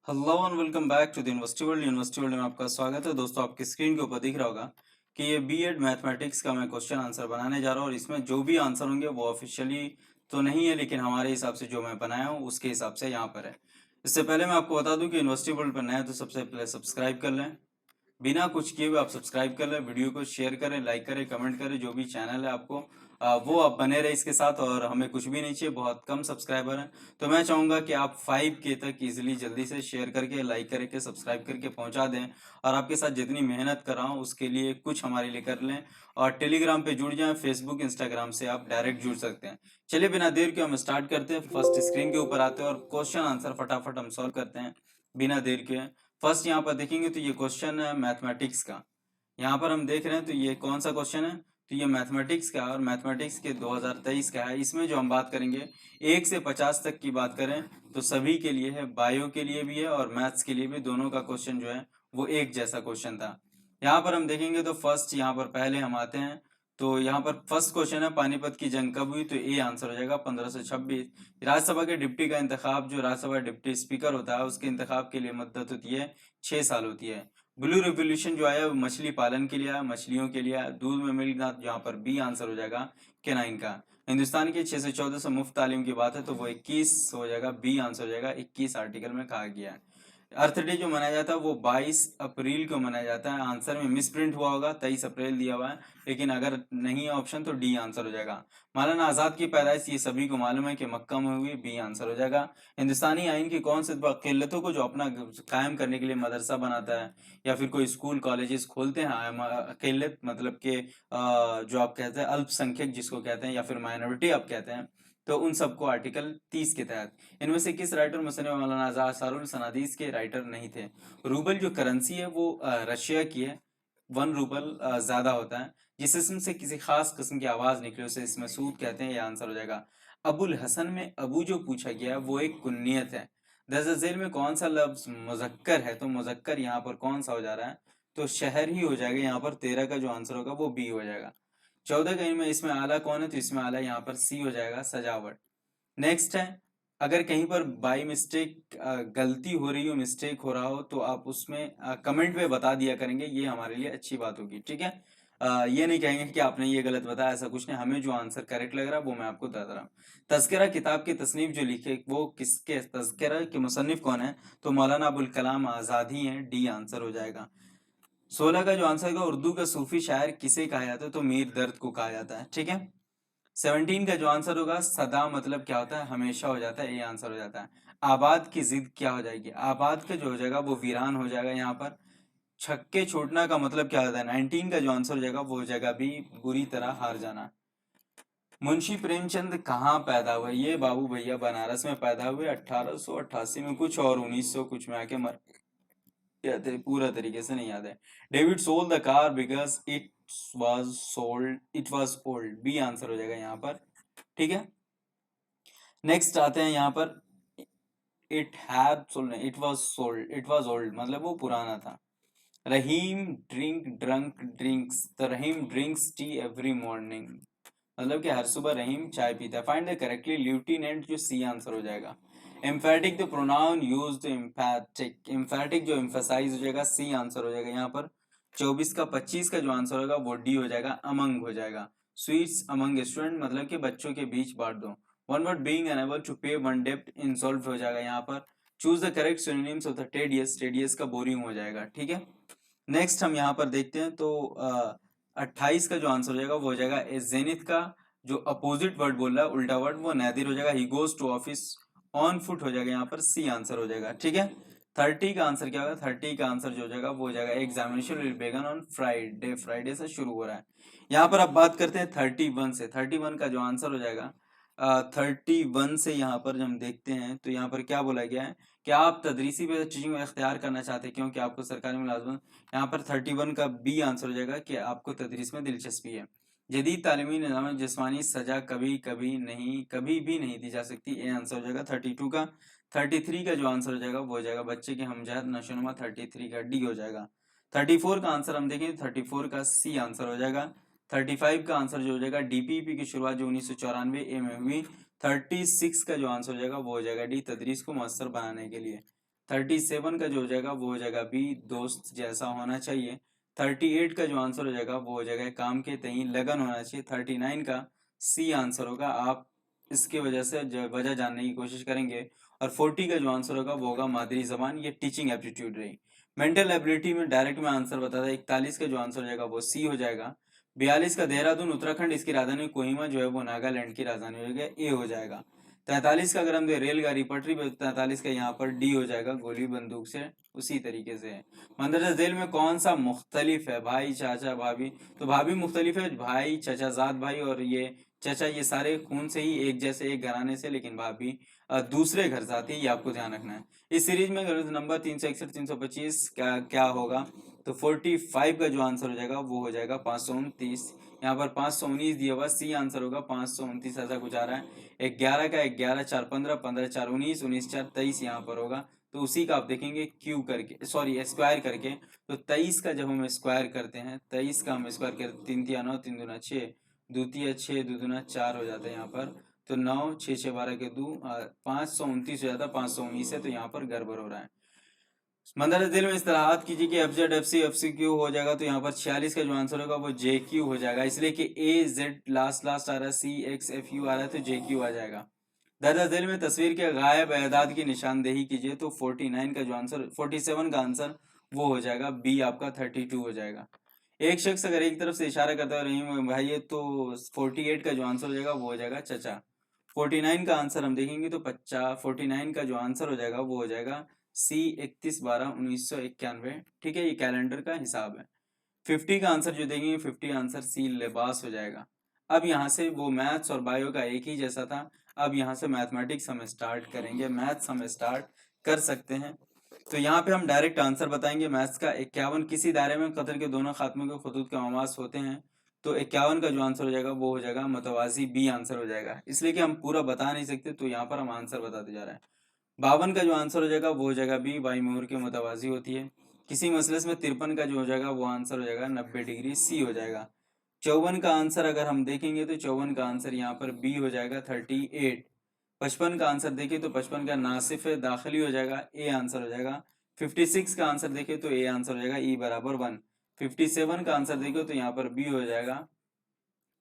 Hello and welcome back to the university world में आपका स्वागत है। दोस्तों, आपकी स्क्रीन के ऊपर दिख रहा होगा कि ये बीएड मैथमेटिक्स का मैं क्वेश्चन आंसर बनाने जा रहा हूँ और इसमें जो भी आंसर होंगे वो ऑफिशियली तो नहीं है, लेकिन हमारे हिसाब से जो मैं बनाया हूँ उसके हिसाब से यहाँ पर है। इससे पहले मैं आपको बता दूं कि यूनिवर्सिटी वर्ल्ड पर नया है तो सबसे पहले सब्सक्राइब कर लें। बिना कुछ किए हुए आप सब्सक्राइब कर लें, वीडियो को शेयर करें, लाइक करें, कमेंट करें। जो भी चैनल है आपको वो आप बने रहे इसके साथ, और हमें कुछ भी नहीं चाहिए, बहुत कम सब्सक्राइबर हैं। तो मैं चाहूंगा कि आप 5K तक इजीली जल्दी से शेयर करके, लाइक करके, सब्सक्राइब करके पहुंचा दें। और आपके साथ जितनी मेहनत कर रहा हूँ उसके लिए कुछ हमारे लिए कर लें। और टेलीग्राम पे जुड़ जाएं, फेसबुक इंस्टाग्राम से आप डायरेक्ट जुड़ सकते हैं। चलिए बिना देर के हम स्टार्ट करते हैं। फर्स्ट स्क्रीन के ऊपर आते हैं और क्वेश्चन आंसर फटाफट हम सॉल्व करते हैं बिना देर के। फर्स्ट यहाँ पर देखेंगे तो ये क्वेश्चन है मैथमेटिक्स का। यहाँ पर हम देख रहे हैं तो ये कौन सा क्वेश्चन है, तो ये मैथमेटिक्स का और मैथमेटिक्स के 2023 का है। इसमें जो हम बात करेंगे 1 से 50 तक की बात करें तो सभी के लिए है, बायो के लिए भी है और मैथ्स के लिए भी। दोनों का क्वेश्चन जो है वो एक जैसा क्वेश्चन था। यहाँ पर हम देखेंगे तो फर्स्ट यहाँ पर पहले हम आते हैं। तो यहाँ पर फर्स्ट क्वेश्चन है पानीपत की जंग कब हुई, तो ए आंसर हो जाएगा 1526। राज्यसभा के डिप्टी का इंतखाब, जो राज्यसभा डिप्टी स्पीकर होता है उसके इंतखाब के लिए मुद्दत होती है 6 साल होती है। ब्लू रेवोल्यूशन जो आया वो मछली पालन के लिए आया, मछलियों के लिए आया। दूध में मिल्क, जहाँ पर बी आंसर हो जाएगा केनाइन का। हिंदुस्तान के 6 से 14 से मुफ्त तालीम की बात है तो वो 21 हो जाएगा, बी आंसर हो जाएगा। 21 आर्टिकल में कहा गया है। अर्थ डे जो मनाया जाता है वो 22 अप्रैल को मनाया जाता है। आंसर में मिस प्रिंट हुआ होगा, 23 अप्रैल दिया हुआ है, लेकिन अगर नहीं है ऑप्शन तो डी आंसर हो जाएगा। मौलाना आजाद की पैदाइश ये सभी को मालूम है कि मक्का में हुई, बी आंसर हो जाएगा। हिंदुस्तानी आइन की कौन से किल्लतों को जो अपना कायम करने के लिए मदरसा बनाता है या फिर कोई स्कूल कॉलेजेस खोलते हैं, किल्लत मतलब के जो आप कहते हैं अल्पसंख्यक जिसको कहते हैं या फिर माइनॉरिटी आप कहते हैं, तो उन सबको आर्टिकल 30 के तहत। इनमें से किस राइटर मुसन्निफ मौलाना आसारुल सनादीस के राइटर नहीं थे। रूबल जो करेंसी है वो रशिया की है। 1 रूबल ज्यादा होता है। जिस इसम से किसी खास किस्म की आवाज निकले उसे इसमें सूद कहते हैं, ये आंसर हो जाएगा। अबुल हसन में अबू जो पूछा गया है वो एक कुन्नियत है। दर्ज झेल में कौन सा लफ्ज मुजक्कर है, तो मुजक्कर यहाँ पर कौन सा हो जा रहा है, तो शहर ही हो जाएगा। यहाँ पर 13 का जो आंसर होगा वो बी हो जाएगा। 14 का इनमें इसमें आला कौन है, तो इसमें आला यहाँ पर सी हो जाएगा, सजावट। नेक्स्ट है, अगर कहीं पर बाई मिस्टेक गलती हो रही हो, मिस्टेक हो रहा हो, तो आप उसमें कमेंट में बता दिया करेंगे, ये हमारे लिए अच्छी बात होगी, ठीक है। ये नहीं कहेंगे कि आपने ये गलत बताया, ऐसा कुछ नहीं। हमें जो आंसर करेक्ट लग रहा है वो मैं आपको बता रहा हूँ। तज़किरा किताब की तसनीफ जो लिखे वो किसके, तज़किरा के मुसन्निफ कौन है, तो मौलाना अबुल कलाम आजाद ही हैं, डी आंसर हो जाएगा। 16 का जो आंसर होगा, उर्दू का सूफी शायर किसे कहा जाता है, तो मीर दर्द को कहा जाता है, ठीक है। 17 का जो आंसर होगा, सदा मतलब क्या होता है, हमेशा हो जाता है, ये आंसर हो जाता है। आबाद की जिद क्या हो जाएगी, आबाद का जो हो जाएगा वो वीरान हो जाएगा यहाँ पर। छक्के छूटना का मतलब क्या होता है, 19 का जो आंसर हो जाएगा वो हो जाएगा भी, बुरी तरह हार जाना। मुंशी प्रेमचंद कहाँ पैदा हुए, ये बाबू भैया बनारस में पैदा हुए 1888 में कुछ, और 1900 कुछ में आके मर, याद है पूरा तरीके से नहीं याद है। David sold the car because it was old, B answer हो जाएगा यहाँ पर, ठीक है। नेक्स्ट आते हैं यहाँ पर, इट वाज ओल्ड मतलब वो पुराना था। रहीम ड्रिंक्स, तो रहीम ड्रिंक्स टी एवरी मॉर्निंग, मतलब कि हर सुबह रहीम चाय पीता है। फाइंड द करेक्टली ल्यूटिनेंट, जो सी आंसर हो जाएगा। Emphatic the pronoun use the emphatic, emphatic जो एम्फेसाइज हो जाएगा, सी आंसर हो जाएगा यहाँ पर। 24 का 25 का जो आंसर होगा वो डी हो जाएगा, अमंग हो जाएगा। स्वीट्स अमंग स्टूडेंट मतलब कि बच्चों के बीच बांट दो। One word being unable to pay one डेब्ट इंसॉल्व हो जाएगा यहाँ पर। Choose the correct synonyms of the tedious, tedious का बोरिंग हो जाएगा, ठीक है। नेक्स्ट हम यहाँ पर देखते हैं तो 28 का जो आंसर हो जाएगा वो हो जाएगा ए जेनिथ का जो अपोजिट वर्ड बोल रहा है, उल्टा वर्ड, वो नादिर हो जाएगा। He goes to office on foot हो जाएगा यहाँ पर, सी आंसर हो जाएगा, ठीक है। 30 का आंसर क्या होगा, 30 का आंसर जो हो जाएगा वो हो जाएगा examination will begin on Friday, Friday से शुरू हो रहा है। यहाँ पर अब बात करते हैं 31 से। 31 का जो आंसर हो जाएगा 31 से यहाँ पर जब हम देखते हैं तो यहाँ पर क्या बोला गया है कि आप तदरीसी पे टीचिंग में इख्तियार करना चाहते हैं क्योंकि आपको सरकारी मुलाजमत। यहाँ पर 31 का बी आंसर हो जाएगा कि आपको तदरीस में दिलचस्पी है। जदीद तालीमी निज़ाम में जिस्मानी सजा कभी कभी नहीं, कभी भी नहीं दी जा सकती, ये आंसर हो जाएगा 32 का। 33 का जो आंसर हो जाएगा वो हो जाएगा बच्चे के हमजहत नशोनुमा, 33 का डी हो जाएगा। 34 का आंसर हम देखें, 34 का सी आंसर हो जाएगा। 35 का आंसर जो हो जाएगा डीपीपी की शुरुआत जो 1994 ए में हुई। 36 का जो आंसर हो जाएगा वो हो जाएगा डी, तदरीस को मौसर बनाने के लिए। 37 का जो हो जाएगा वो हो जाएगा बी, दोस्त जैसा होना चाहिए। 38 का जो आंसर हो जाएगा वो हो जाएगा काम के तई लगन होना चाहिए। 39 का सी आंसर होगा। आप इसकी वजह से वजह जानने की कोशिश करेंगे। और 40 का जो आंसर होगा वो होगा मादरी जबान। ये टीचिंग एप्टीट्यूड रही। मेंटल एबिलिटी में डायरेक्ट में आंसर बता था। 41 का जो आंसर हो जाएगा वो सी हो जाएगा। 42 का देहरादून उत्तराखंड, इसकी राजधानी कोहिमा जो है वो नागालैंड की राजधानी हो जाएगा, ए हो जाएगा। 43 का अगर हम दे रेलगाड़ी पटरी पे, 43 का यहाँ पर डी हो जाएगा, गोली बंदूक से उसी तरीके से है। मंदरजा झेल में कौन सा मुख्तलिफ है? भाई, चाचा, भाभी। तो भाभी मुख्तलिफ है, भाई, चचा, जात भाई और ये चचा, ये सारे खून से ही एक जैसे, एक घराने से, लेकिन भाभी दूसरे घर से आती है, ये आपको ध्यान रखना है। इस सीरीज में नंबर 361 325 क्या क्या होगा? तो 45 का जो आंसर हो जाएगा वो हो जाएगा 529। यहाँ पर 519 दिया हुआ, सी आंसर होगा 529, ऐसा कुछ आ रहा है। 11 का 11 4 15, 15 4 19, 19 4 23 यहाँ पर होगा। तो उसी का आप देखेंगे क्यू करके, सॉरी स्क्वायर करके। तो 23 का जब हम स्क्वायर करते हैं, 23 का हम स्क्वायर करते, 3 तिया 9, 3 दूना 6, द्वितीय 6, दुदुना 4 हो जाता है यहाँ पर। तो 9 6 6 12 के 2 529 हो जाता है, 519 है, तो यहाँ पर गड़बड़ हो रहा है। मंदरजा झील में इस्तेलाहात कीजिए कि एफजेड एफसी एफसी क्यू हो जाएगा। तो यहाँ पर 46 का जो आंसर होगा वो जे क्यू हो जाएगा, इसलिए कि ए जेड लास्ट लास्ट आ रहा है, सी एक्स एफ यू आ रहा है, तो जे क्यू आ जाएगा। दर्ज झील में तस्वीर के गायब एदाद की निशानदेही कीजिए। तो 49 का जो आंसर, 47 का आंसर वो हो जाएगा बी, आपका 32 हो जाएगा। एक शख्स अगर एक तरफ से इशारा करता है रहीम भाई है, तो 48 का जो आंसर हो जाएगा वो हो जाएगा चचा। 49 का आंसर हम देखेंगे तो 49 का जो आंसर हो जाएगा वो हो जाएगा सी, 31/12/1991। ठीक है, ये कैलेंडर का हिसाब है। 50 का आंसर जो देंगे, 50 आंसर सी, लिबास हो जाएगा। अब यहाँ से वो मैथ्स और बायो का एक ही जैसा था, अब यहाँ से मैथमेटिक्स हम स्टार्ट करेंगे। मैथ्स हम स्टार्ट कर सकते हैं। तो यहाँ पे हम डायरेक्ट आंसर बताएंगे मैथ्स का। 51 किसी दायरे में कतर के दोनों खात्मे के खतूत के ममास होते हैं। तो 51 का जो आंसर हो जाएगा वो हो जाएगा मतवाजी, बी आंसर हो जाएगा, इसलिए कि हम पूरा बता नहीं सकते, तो यहाँ पर हम आंसर बताते जा रहे हैं। 52 का जो आंसर हो जाएगा वो हो जाएगा बी, बाई मोहर के मुतवाजी होती है। किसी मसलस में 53 का जो हो जाएगा वो आंसर हो जाएगा 90 डिग्री, सी हो जाएगा। 54 का आंसर अगर हम देखेंगे तो 54 का आंसर यहाँ पर बी हो जाएगा 38। 55 का आंसर देखिए तो 55 का नासिफ दाखिली हो जाएगा, ए आंसर हो जाएगा। 56 का आंसर देखें तो ए आंसर हो जाएगा, ई बराबर 1। 57 का आंसर देखो तो यहाँ पर बी हो जाएगा।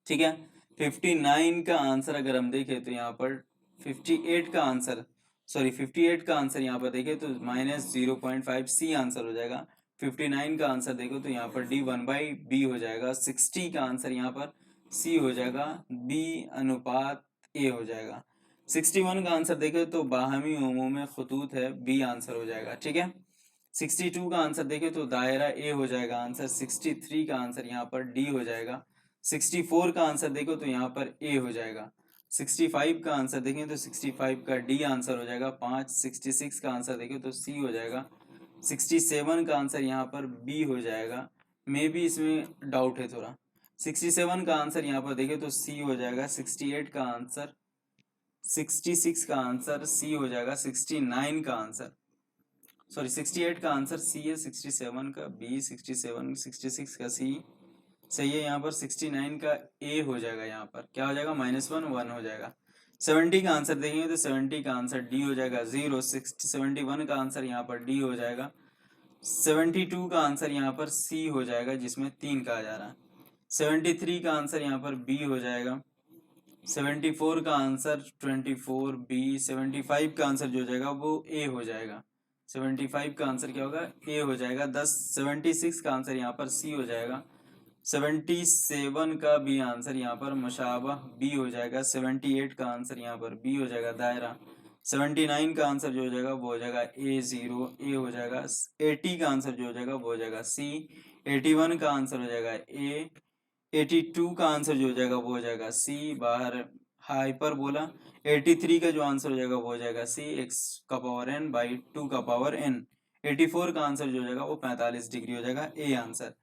ठीक है, 59 का आंसर अगर हम देखें तो यहाँ पर 58 का आंसर, सॉरी 58 का आंसर यहाँ पर देखें तो -0.5, सी आंसर हो जाएगा। 59 का आंसर देखो तो यहाँ पर डी 1/b हो जाएगा। 60 का आंसर यहाँ पर सी हो जाएगा, बी अनुपात ए हो जाएगा। 61 का आंसर देखें तो बाहमी उमूम खतूत है, बी आंसर हो जाएगा। ठीक है, 62 का आंसर देखें तो दायरा ए हो जाएगा आंसर। 63 का आंसर यहाँ पर डी हो जाएगा। 64 का आंसर देखो तो यहाँ पर ए हो जाएगा। 65 का आंसर देखें तो 65 का डी आंसर हो जाएगा 5। 66 का आंसर देखें तो सी हो जाएगा। 67 का आंसर यहाँ पर बी हो जाएगा, मे बी इसमें डाउट है थोड़ा। 67 का आंसर यहाँ पर देखें तो सी हो जाएगा। 68 का आंसर, 66 का आंसर सी हो जाएगा। 69 का आंसर, सॉरी 68 का आंसर सी है, 67 का बी, 67 66 का सी सही है। यहाँ पर 69 का ए हो जाएगा, यहाँ पर क्या हो जाएगा -1 1 हो जाएगा। 70 का आंसर देखेंगे तो 70 का आंसर डी हो जाएगा 0। 71 का आंसर यहाँ पर डी हो जाएगा। 72 का आंसर यहाँ पर सी हो जाएगा, जिसमें 3 कहा जा रहा है। 73 का आंसर यहाँ पर बी हो जाएगा। 74 का आंसर 24 बी। 75 का आंसर जो हो जाएगा वो ए हो जाएगा। 75 का आंसर क्या होगा, ए हो जाएगा। 76 का आंसर यहाँ पर सी हो जाएगा। 77 का बी आंसर यहाँ पर मुशाबह, बी हो जाएगा। 78 का आंसर यहाँ पर बी हो जाएगा, दायरा। 79 का आंसर जो हो जाएगा वो हो जाएगा A0, ए हो जाएगा। 80 का आंसर जो हो जाएगा वो हो जाएगा सी। 81 का आंसर हो जाएगा ए। 82 का आंसर जो हो जाएगा वो हो जाएगा सी, बाहर हाइपर बोला। 83 का जो आंसर हो जाएगा वो हो जाएगा सी, x का पावर n बाई 2 का पावर n। 84 का आंसर जो हो जाएगा वो 45 डिग्री हो जाएगा, ए आंसर।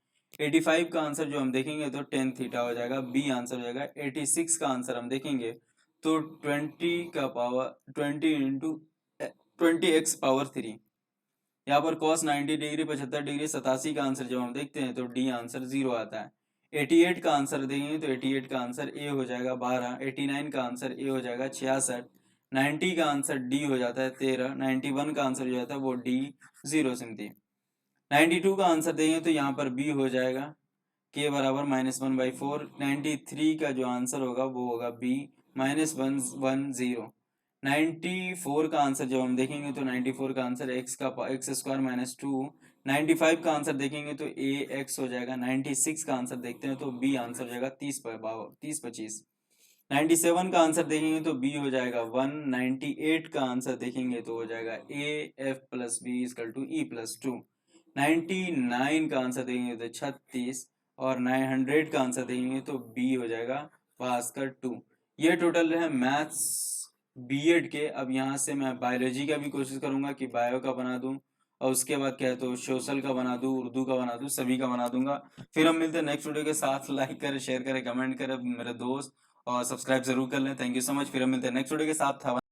85 का आंसर जो हम देखेंगे तो tan थीटा हो जाएगा, बी आंसर हो जाएगा। 86 का आंसर हम देखेंगे तो 20 का पावर 20x पावर 3। यहाँ पर cos 90 डिग्री, 75 डिग्री, 87 का आंसर जब हम देखते हैं तो डी आंसर 0 आता है। 88 का आंसर देंगे तो 88 का आंसर ए हो जाएगा 12। 89 का आंसर ए हो जाएगा 66। 90 का आंसर डी हो जाता है 13, 91 का आंसर जो जाता है वो डी 0 सिमती। 92 का आंसर देंगे तो यहाँ पर बी हो जाएगा के बराबर -1/4। 93 का जो आंसर होगा वो होगा बी -110। 94 का आंसर जब हम देखेंगे तो 94 का आंसर x स्क्वायर -2। 95 का आंसर देखेंगे तो ए एक्स हो जाएगा। 96 का आंसर देखते हैं तो बी आंसर हो जाएगा 30/25। 97 का आंसर देखेंगे तो बी हो जाएगा 1। 98 का आंसर देखेंगे तो हो जाएगा A F plus B equal to E plus 2। 99 का आंसर देखेंगे तो 36 और 900 का आंसर देखेंगे तो बी हो जाएगा भास्कर 2। ये टोटल है मैथ्स बीएड के। अब यहाँ से मैं बायोलॉजी का भी कोशिश करूंगा कि बायो का बना दूं और उसके बाद क्या है तो सोशल का बना दूं, उर्दू का बना दूं, सभी का बना दूंगा। फिर हम मिलते हैं नेक्स्ट वीडियो के साथ। लाइक करें, शेयर करें, कमेंट करें मेरे दोस्त, और सब्सक्राइब जरूर कर लें। Thank you so much. फिर हम मिलते हैं नेक्स्ट वीडियो के साथ।